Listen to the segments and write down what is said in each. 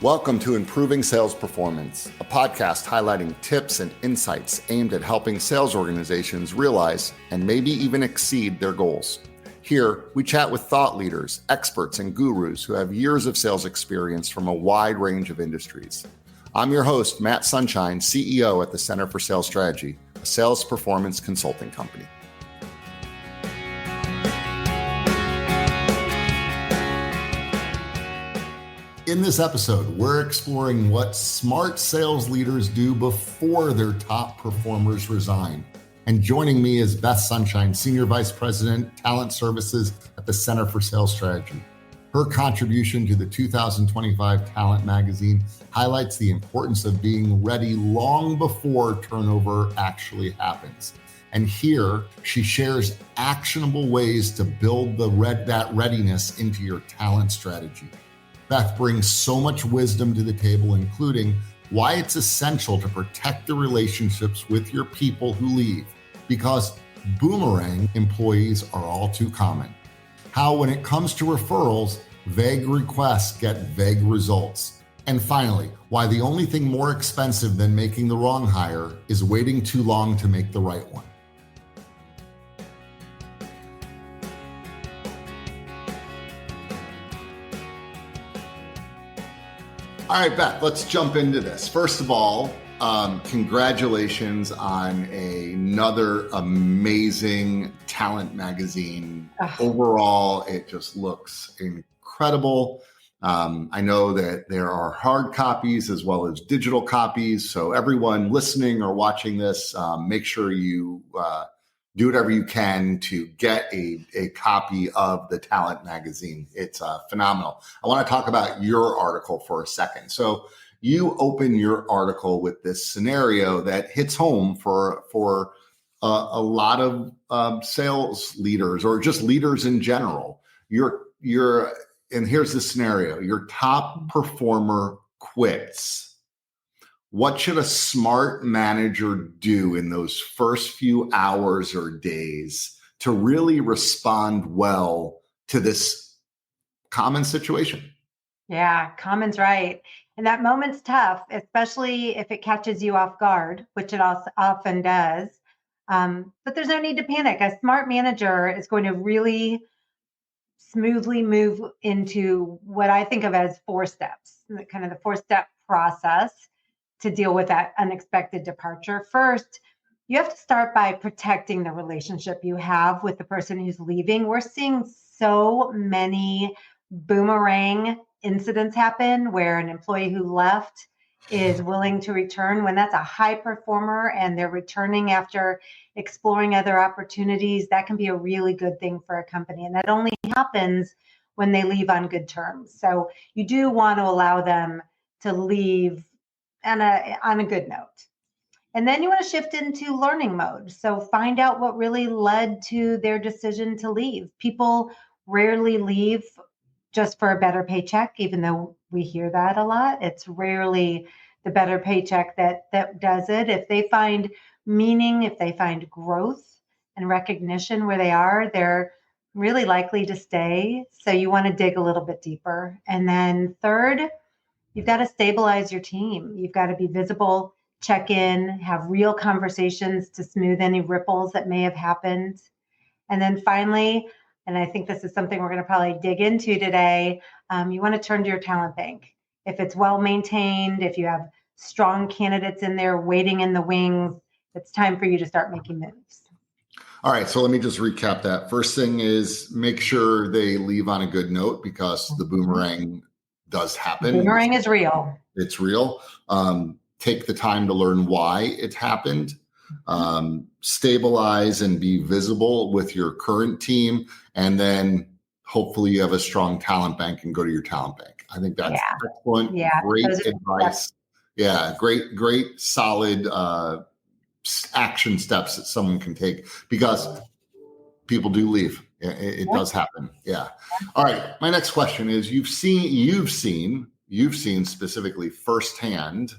Welcome to Improving Sales Performance, a podcast highlighting tips and insights aimed at helping sales organizations realize and maybe even exceed their goals. Here, we chat with thought leaders, experts, and gurus who have years of sales experience from a wide range of industries. I'm your host, Matt Sunshine, CEO at the Center for Sales Strategy, a sales performance consulting company. In this episode, we're exploring what smart sales leaders do before their top performers resign. And joining me is Beth Sunshine, Senior Vice President, Talent Services at the Center for Sales Strategy. Her contribution to the 2025 Talent magazine highlights the importance of being ready long before turnover actually happens. And here, she shares actionable ways to build that readiness into your talent strategy. Beth brings so much wisdom to the table, including why it's essential to protect the relationships with your people who leave, because boomerang employees are all too common. How, when it comes to referrals, vague requests get vague results. And finally, why the only thing more expensive than making the wrong hire is waiting too long to make the right one. All right, Beth, let's jump into this. First of all, congratulations on another amazing Talent magazine. Overall, it just looks incredible. I know that there are hard copies as well as digital copies. So everyone listening or watching this, make sure you do whatever you can to get a copy of the Talent magazine. It's phenomenal. I want to talk about your article for a second. So you open your article with this scenario that hits home for a lot of sales leaders or just leaders in general. And here's the scenario: your top performer quits. What should a smart manager do in those first few hours or days to really respond well to this common situation? Yeah, common's right. And that moment's tough, especially if it catches you off guard, which it also often does. But there's no need to panic. A smart manager is going to really smoothly move into what I think of as 4 steps, kind of the 4-step process to deal with that unexpected departure. First, you have to start by protecting the relationship you have with the person who's leaving. We're seeing so many boomerang incidents happen where an employee who left is willing to return when that's a high performer and they're returning after exploring other opportunities. That can be a really good thing for a company. And that only happens when they leave on good terms. So you do want to allow them to leave on a good note. And then you want to shift into learning mode. So find out what really led to their decision to leave. People rarely leave just for a better paycheck, even though we hear that a lot. It's rarely the better paycheck that does it. If they find meaning, if they find growth and recognition where they are, they're really likely to stay. So you want to dig a little bit deeper. And then third, you've got to stabilize your team. You've got to be visible, check in, have real conversations to smooth any ripples that may have happened. And then finally, and I think this is something we're going to probably dig into today, you want to turn to your talent bank. If it's well maintained, if you have strong candidates in there waiting in the wings, it's time for you to start making moves. All right, so let me just recap that. First thing is make sure they leave on a good note, because the boomerang does happen. Boomerang is real. It's real. Take the time to learn why it happened. Stabilize and be visible with your current team. And then hopefully you have a strong talent bank and go to your talent bank. I think that's excellent. Yeah. Great advice. Yeah. Great, solid action steps that someone can take, because people do leave. It does happen. Yeah. All right. My next question is: you've seen specifically firsthand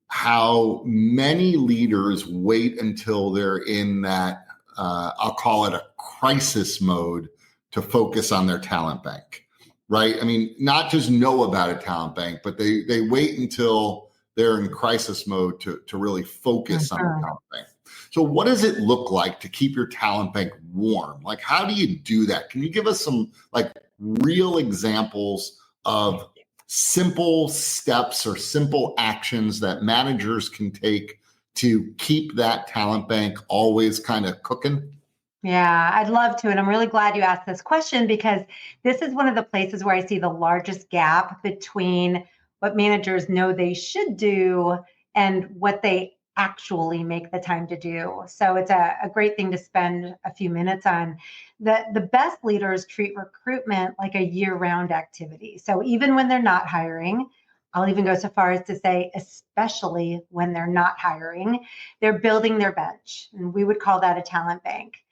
how many leaders wait until they're in that I'll call it a crisis mode to focus on their talent bank. right? I mean, not just know about a talent bank, but they wait until they're in crisis mode to really focus on the talent bank. So what does it look like to keep your talent bank warm? Like, how do you do that? Can you give us some like real examples of simple steps or simple actions that managers can take to keep that talent bank always kind of cooking? Yeah, I'd love to. And I'm really glad you asked this question because this is one of the places where I see the largest gap between what managers know they should do and what they actually make the time to do. So it's a great thing to spend a few minutes on. The best leaders treat recruitment like a year-round activity. So even when they're not hiring, I'll even go so far as to say, especially when they're not hiring, they're building their bench. And we would call that a talent bank.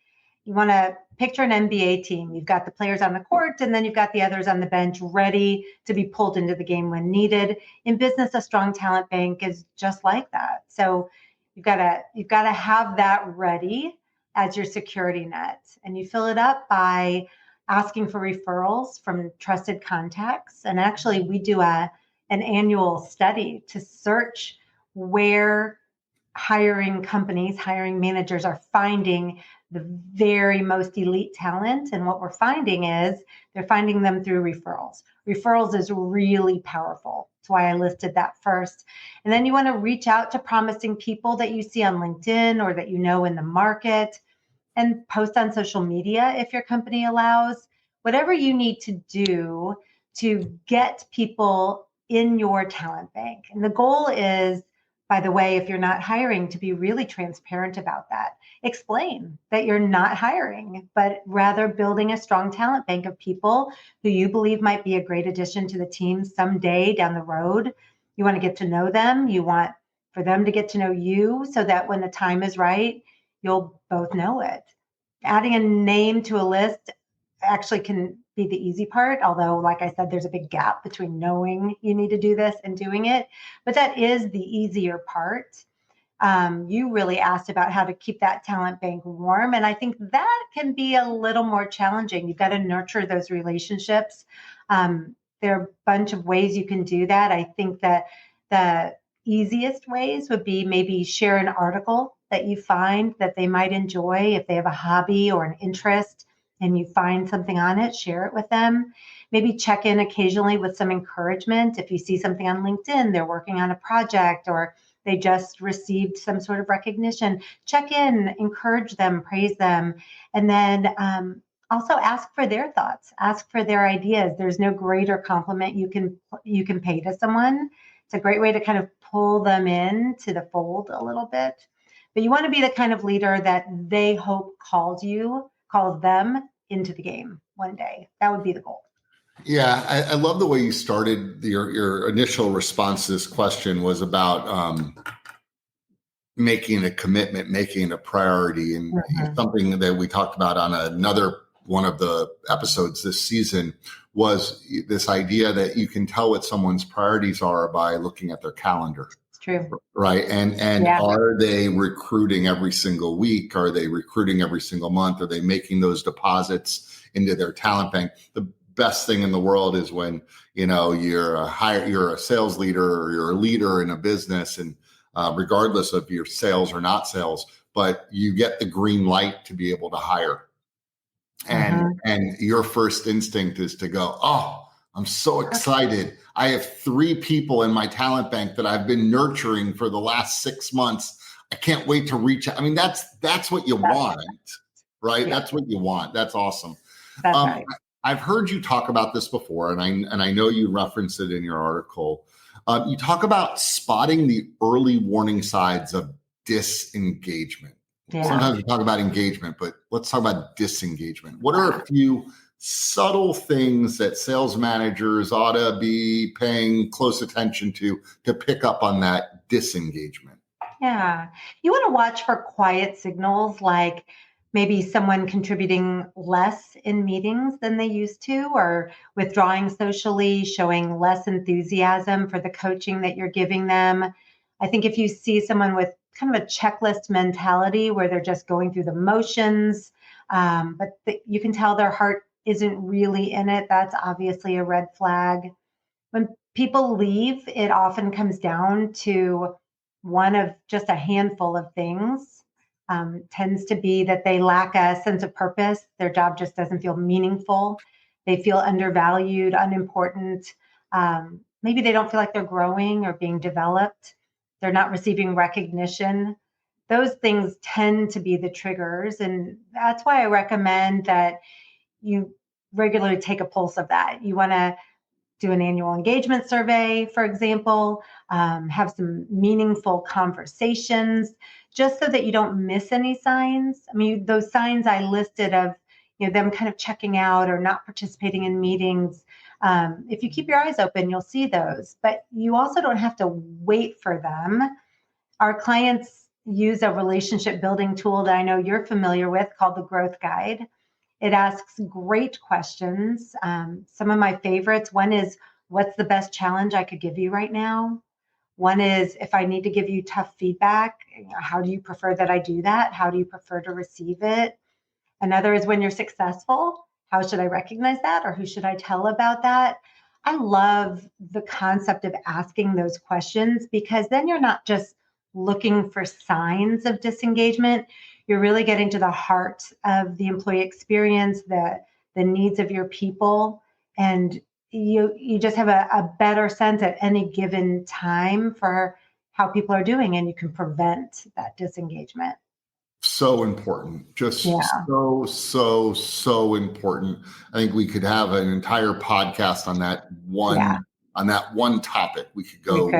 You want to picture an NBA team. You've got the players on the court, and then you've got the others on the bench ready to be pulled into the game when needed. In business, a strong talent bank is just like that. So you've got to have that ready as your security net, and you fill it up by asking for referrals from trusted contacts. And actually, we do an annual study to search where hiring companies, hiring managers are finding the very most elite talent. And what we're finding is they're finding them through referrals. Referrals is really powerful. That's why I listed that first. And then you want to reach out to promising people that you see on LinkedIn or that you know in the market, and post on social media if your company allows. Whatever you need to do to get people in your talent bank. And the goal is, by the way, if you're not hiring, to be really transparent about that. Explain that you're not hiring, but rather building a strong talent bank of people who you believe might be a great addition to the team someday down the road. You want to get to know them. You want for them to get to know you so that when the time is right, you'll both know it. Adding a name to a list actually can be the easy part, although, like I said, there's a big gap between knowing you need to do this and doing it. But that is the easier part. You really asked about how to keep that talent bank warm. And I think that can be a little more challenging. You've got to nurture those relationships. There are a bunch of ways you can do that. I think that the easiest ways would be maybe share an article that you find that they might enjoy. If they have a hobby or an interest and you find something on it, share it with them. Maybe check in occasionally with some encouragement. If you see something on LinkedIn, they're working on a project or they just received some sort of recognition, check in, encourage them, praise them, and then also ask for their thoughts, ask for their ideas. There's no greater compliment you can pay to someone. It's a great way to kind of pull them in to the fold a little bit. But you want to be the kind of leader that they hope calls them into the game one day. That would be the goal. Yeah, I love the way you started. Your initial response to this question was about making a commitment, making it a priority, and something that we talked about on another one of the episodes this season was this idea that you can tell what someone's priorities are by looking at their calendar. It's true. Right. And Are they recruiting every single week? Are they recruiting every single month? Are they making those deposits into their talent bank? The best thing in the world is when, you're a sales leader or you're a leader in a business, and regardless of your sales or not sales, but you get the green light to be able to hire. And your first instinct is to go, oh, I'm so excited. I have 3 people in my talent bank that I've been nurturing for the last 6 months. I can't wait to reach out. I mean, that's what you want, right? Yeah. That's what you want. That's awesome. That's right. I've heard you talk about this before, and I know you referenced it in your article. You talk about spotting the early warning signs of disengagement. Yeah. Sometimes we talk about engagement, but let's talk about disengagement. What are a few subtle things that sales managers ought to be paying close attention to pick up on that disengagement? Yeah. You want to watch for quiet signals, like maybe someone contributing less in meetings than they used to, or withdrawing socially, showing less enthusiasm for the coaching that you're giving them. I think if you see someone with kind of a checklist mentality where they're just going through the motions, but you can tell their heart isn't really in it, that's obviously a red flag. When people leave, it often comes down to one of just a handful of things. Tends to be that they lack a sense of purpose. Their job just doesn't feel meaningful. They feel undervalued, unimportant. Maybe they don't feel like they're growing or being developed. They're not receiving recognition. Those things tend to be the triggers. And that's why I recommend that you regularly take a pulse of that. You want to do an annual engagement survey, for example, have some meaningful conversations, just so that you don't miss any signs. I mean, those signs I listed of, them kind of checking out or not participating in meetings. If you keep your eyes open, you'll see those, but you also don't have to wait for them. Our clients use a relationship building tool that I know you're familiar with called the Growth Guide. It asks great questions. Some of my favorites, one is, what's the best challenge I could give you right now? One is, if I need to give you tough feedback, how do you prefer that I do that? How do you prefer to receive it? Another is, when you're successful, how should I recognize that, or who should I tell about that? I love the concept of asking those questions, because then you're not just looking for signs of disengagement. You're really getting to the heart of the employee experience, the needs of your people, and you just have a better sense at any given time for how people are doing, and you can prevent that disengagement. So important. Just so important. I think we could have an entire podcast on that one topic. We could go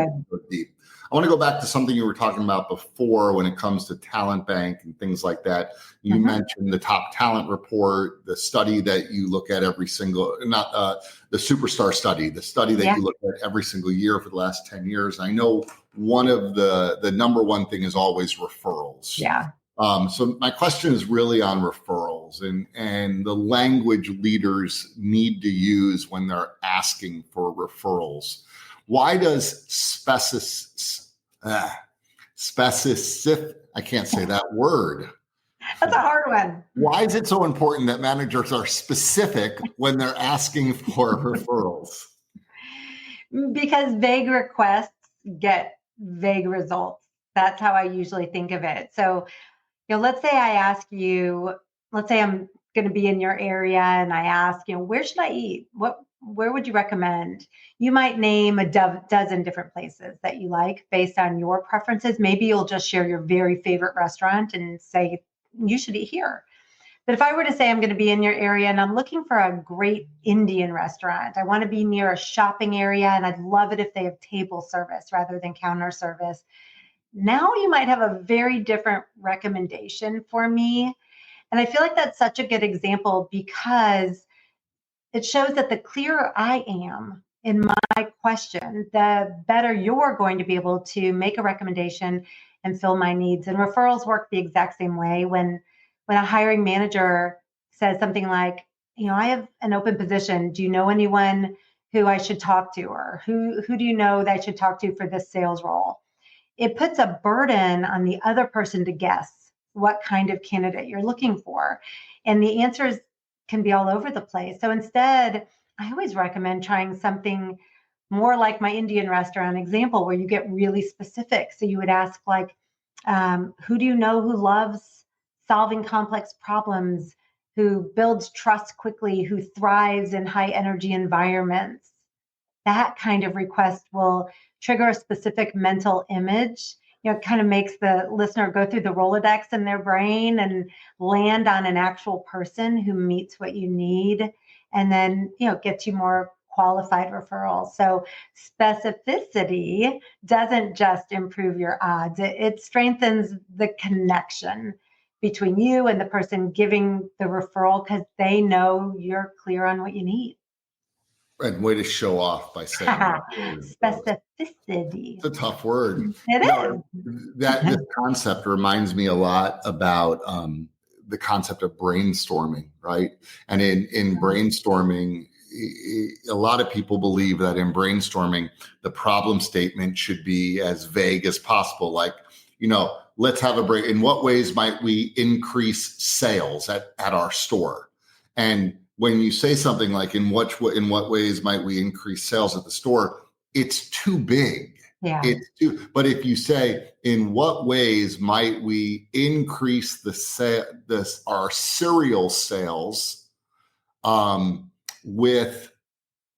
deep. I want to go back to something you were talking about before when it comes to talent bank and things like that. You mentioned the top talent report, the study that you look at every single, the superstar study, the study that you look at every single year for the last 10 years. I know one of the number one thing is always referrals. Yeah. So my question is really on referrals and the language leaders need to use when they're asking for referrals. Why does specific, I can't say that word. That's a hard one. Why is it so important that managers are specific when they're asking for referrals? Because vague requests get vague results. That's how I usually think of it. So, let's say I ask you, let's say I'm going to be in your area and I ask, where should I eat? Where would you recommend? You might name a dozen different places that you like based on your preferences. Maybe you'll just share your very favorite restaurant and say, you should eat here. But if I were to say I'm going to be in your area and I'm looking for a great Indian restaurant, I want to be near a shopping area and I'd love it if they have table service rather than counter service. Now you might have a very different recommendation for me. And I feel like that's such a good example because it shows that the clearer I am in my question, the better you're going to be able to make a recommendation and fill my needs. And referrals work the exact same way. When a hiring manager says something like, I have an open position. Do you know anyone who I should talk to? Or who do you know that I should talk to for this sales role? It puts a burden on the other person to guess what kind of candidate you're looking for. And the answers can be all over the place. So instead, I always recommend trying something more like my Indian restaurant example, where you get really specific. So you would ask, like, who do you know who loves solving complex problems, who builds trust quickly, who thrives in high energy environments? That kind of request will trigger a specific mental image. It kind of makes the listener go through the Rolodex in their brain and land on an actual person who meets what you need, and then, gets you more qualified referrals. So specificity doesn't just improve your odds, it strengthens the connection between you and the person giving the referral, because they know you're clear on what you need. And way to show off by saying specificity. It's a tough word. It is. This concept reminds me a lot about the concept of brainstorming, right? And in brainstorming, a lot of people believe that in brainstorming, the problem statement should be as vague as possible. Like, let's have a break. In what ways might we increase sales at our store? And when you say something like in what ways might we increase sales at the store, it's too big. Yeah. But if you say in what ways might we increase our cereal sales with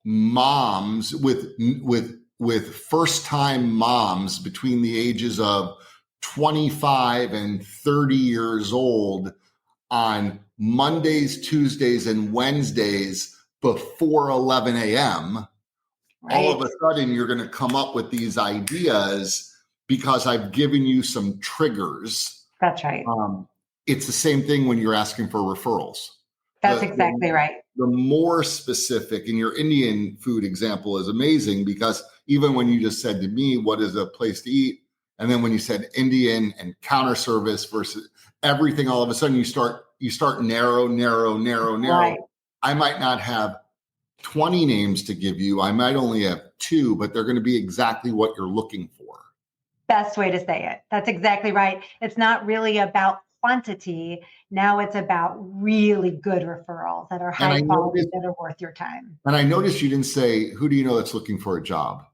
moms with first time moms between the ages of 25 and 30 years old on Mondays, Tuesdays, and Wednesdays before 11 a.m., right. All of a sudden you're going to come up with these ideas because I've given you some triggers. That's right. It's the same thing when you're asking for referrals. That's exactly right. The more specific, and your Indian food example is amazing because even when you just said to me, what is a place to eat? And then when you said Indian and counter service versus everything, all of a sudden you start narrow. Right. I might not have 20 names to give you. I might only have 2, but they're going to be exactly what you're looking for. Best way to say it. That's exactly right. It's not really about quantity. Now it's about really good referrals that are high quality, that are worth your time. And I noticed you didn't say, who do you know that's looking for a job?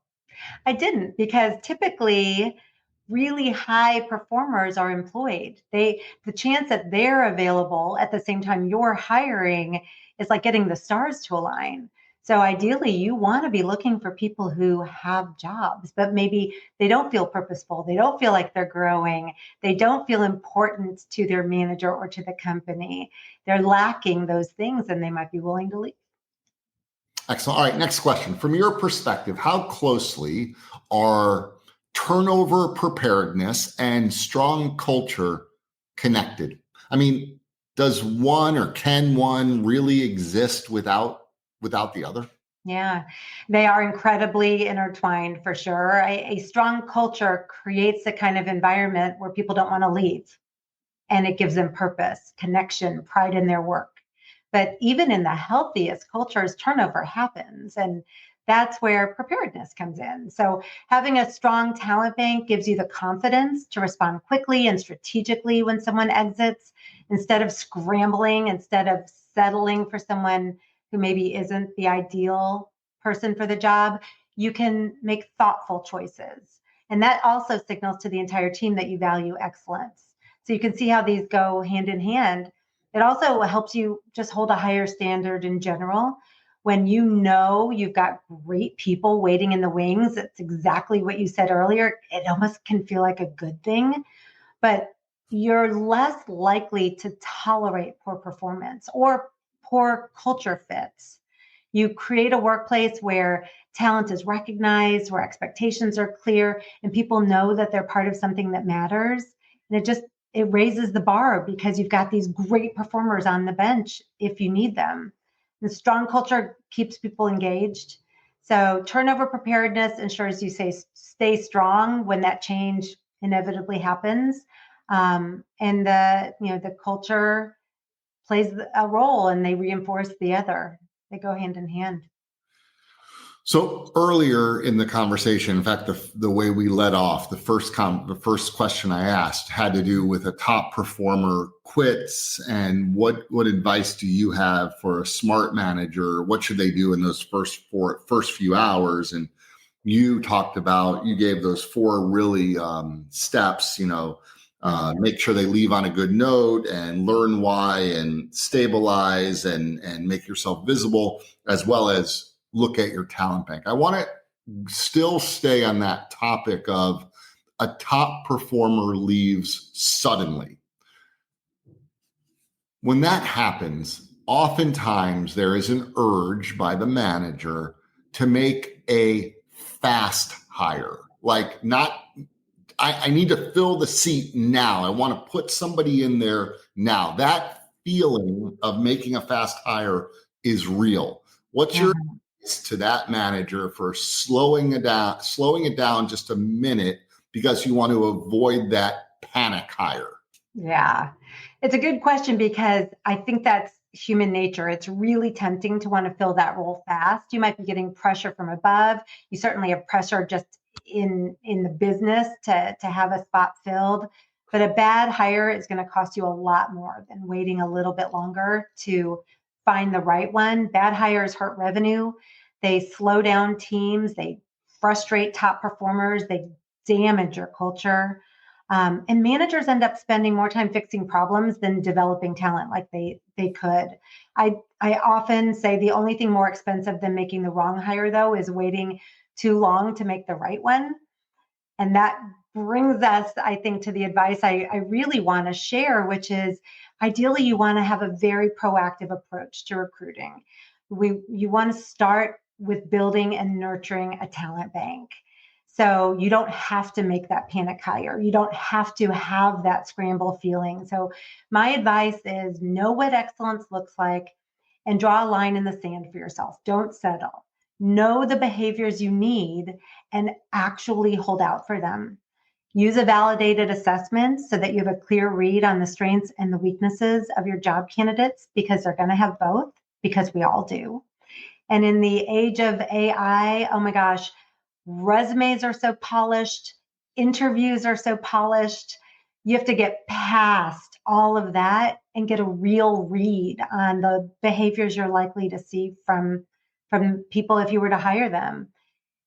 I didn't, because typically really high performers are employed. The chance that they're available at the same time you're hiring is like getting the stars to align. So ideally, you want to be looking for people who have jobs, but maybe they don't feel purposeful. They don't feel like they're growing. They don't feel important to their manager or to the company. They're lacking those things and they might be willing to leave. Excellent. All right, next question. From your perspective, how closely are turnover preparedness and strong culture connected? I mean, does one or can one really exist without the other? Yeah, they are incredibly intertwined for sure. A strong culture creates the kind of environment where people don't want to leave, and it gives them purpose, connection, pride in their work. But even in the healthiest cultures, turnover happens. And that's where preparedness comes in. So having a strong talent bank gives you the confidence to respond quickly and strategically when someone exits, instead of scrambling, instead of settling for someone who maybe isn't the ideal person for the job. You can make thoughtful choices. And that also signals to the entire team that you value excellence. So you can see how these go hand in hand. It also helps you just hold a higher standard in general. When you know you've got great people waiting in the wings, it's exactly what you said earlier. It almost can feel like a good thing, but you're less likely to tolerate poor performance or poor culture fits. You create a workplace where talent is recognized, where expectations are clear, and people know that they're part of something that matters. And it raises the bar because you've got these great performers on the bench if you need them. The strong culture keeps people engaged. So turnover preparedness ensures you stay strong when that change inevitably happens. And the culture plays a role, and they reinforce the other. They go hand in hand. So earlier in the conversation, in fact, the way we led off, the first question I asked had to do with a top performer quits, and what advice do you have for a smart manager? What should they do in those first few hours? And you gave those 4 really steps. Make sure they leave on a good note and learn why and stabilize and make yourself visible, as well as look at your talent bank. I want to still stay on that topic of a top performer leaves suddenly. When that happens, oftentimes there is an urge by the manager to make a fast hire. Like, I need to fill the seat now. I want to put somebody in there now. That feeling of making a fast hire is real. What's your advice to that manager for slowing it down just a minute because you want to avoid that panic hire? Yeah, it's a good question because I think that's human nature. It's really tempting to want to fill that role fast. You might be getting pressure from above. You certainly have pressure just in the business to have a spot filled. But a bad hire is going to cost you a lot more than waiting a little bit longer to find the right one. Bad hires hurt revenue. They slow down teams. They frustrate top performers. They damage your culture. And managers end up spending more time fixing problems than developing talent like they could. I often say the only thing more expensive than making the wrong hire, though, is waiting too long to make the right one. And that brings us, I think, to the advice I really want to share, which is ideally you want to have a very proactive approach to recruiting. You want to start with building and nurturing a talent bank. So you don't have to make that panic hire. You don't have to have that scramble feeling. So my advice is know what excellence looks like and draw a line in the sand for yourself. Don't settle. Know the behaviors you need and actually hold out for them. Use a validated assessment so that you have a clear read on the strengths and the weaknesses of your job candidates, because they're going to have both, because we all do. And in the age of AI, oh my gosh, resumes are so polished, interviews are so polished. You have to get past all of that and get a real read on the behaviors you're likely to see from people if you were to hire them.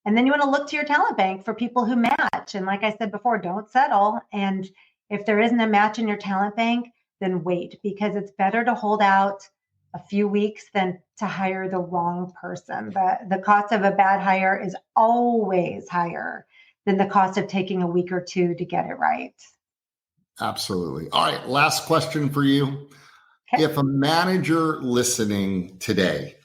And then you want to look to your talent bank for people who match. And like I said before, don't settle. And if there isn't a match in your talent bank, then wait, because it's better to hold out a few weeks than to hire the wrong person. The cost of a bad hire is always higher than the cost of taking a week or two to get it right. Absolutely. All right. Last question for you. Okay. If a manager listening today,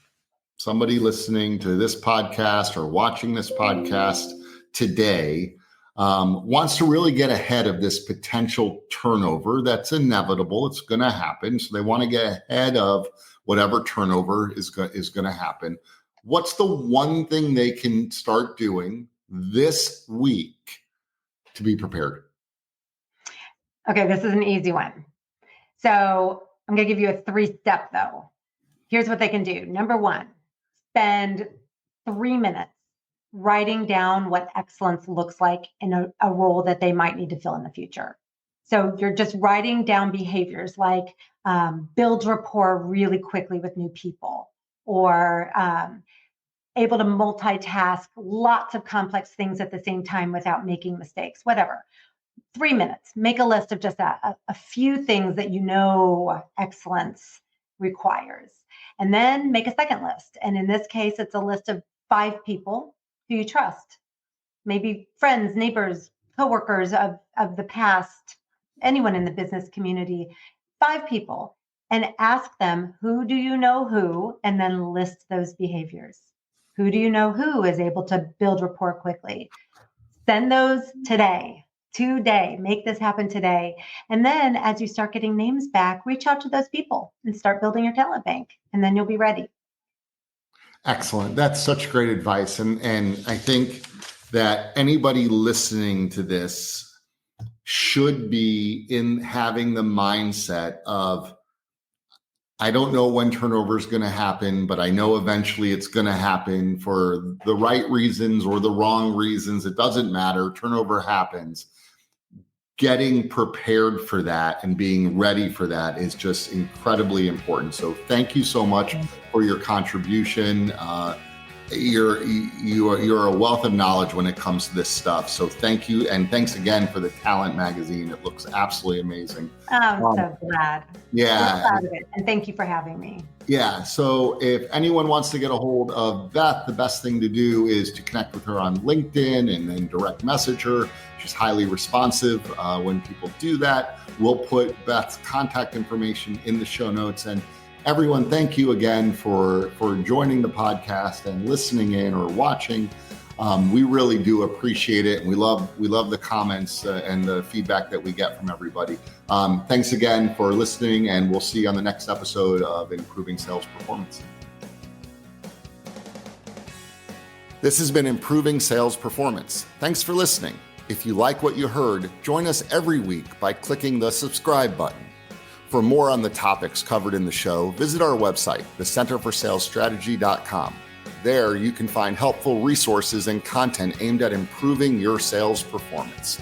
somebody listening to this podcast or watching this podcast today, wants to really get ahead of this potential turnover that's inevitable, it's going to happen. So they want to get ahead of whatever turnover is going to happen. What's the one thing they can start doing this week to be prepared? Okay, this is an easy one. So I'm going to give you a 3-step though. Here's what they can do. Number 1, spend 3 minutes writing down what excellence looks like in a role that they might need to fill in the future. So you're just writing down behaviors like build rapport really quickly with new people, or able to multitask lots of complex things at the same time without making mistakes, whatever. 3 minutes, make a list of just a few things that you know excellence requires. And then make a second list. And in this case, it's a list of 5 people who you trust. Maybe friends, neighbors, coworkers of the past, anyone in the business community. 5 people. And ask them, who do you know who? And then list those behaviors. Who do you know who is able to build rapport quickly? Send those today. Make this happen today. And then as you start getting names back, reach out to those people and start building your talent bank, and then you'll be ready. Excellent. That's such great advice. And I think that anybody listening to this should be in having the mindset of, I don't know when turnover is going to happen, but I know eventually it's going to happen for the right reasons or the wrong reasons. It doesn't matter. Turnover happens. Getting prepared for that and being ready for that is just incredibly important. So thank you so much for your contribution. You're a wealth of knowledge when it comes to this stuff. So thank you. And thanks again for the Talent magazine. It looks absolutely amazing. I'm so glad. Yeah. I'm proud of it. And thank you for having me. Yeah. So if anyone wants to get a hold of Beth, the best thing to do is to connect with her on LinkedIn and then direct message her. She's highly responsive when people do that. We'll put Beth's contact information in the show notes. And everyone, thank you again for joining the podcast and listening in or watching. We really do appreciate it. And we love the comments and the feedback that we get from everybody. Thanks again for listening, and we'll see you on the next episode of Improving Sales Performance. This has been Improving Sales Performance. Thanks for listening. If you like what you heard, join us every week by clicking the subscribe button. For more on the topics covered in the show, visit our website, thecenterforsalesstrategy.com. There, you can find helpful resources and content aimed at improving your sales performance.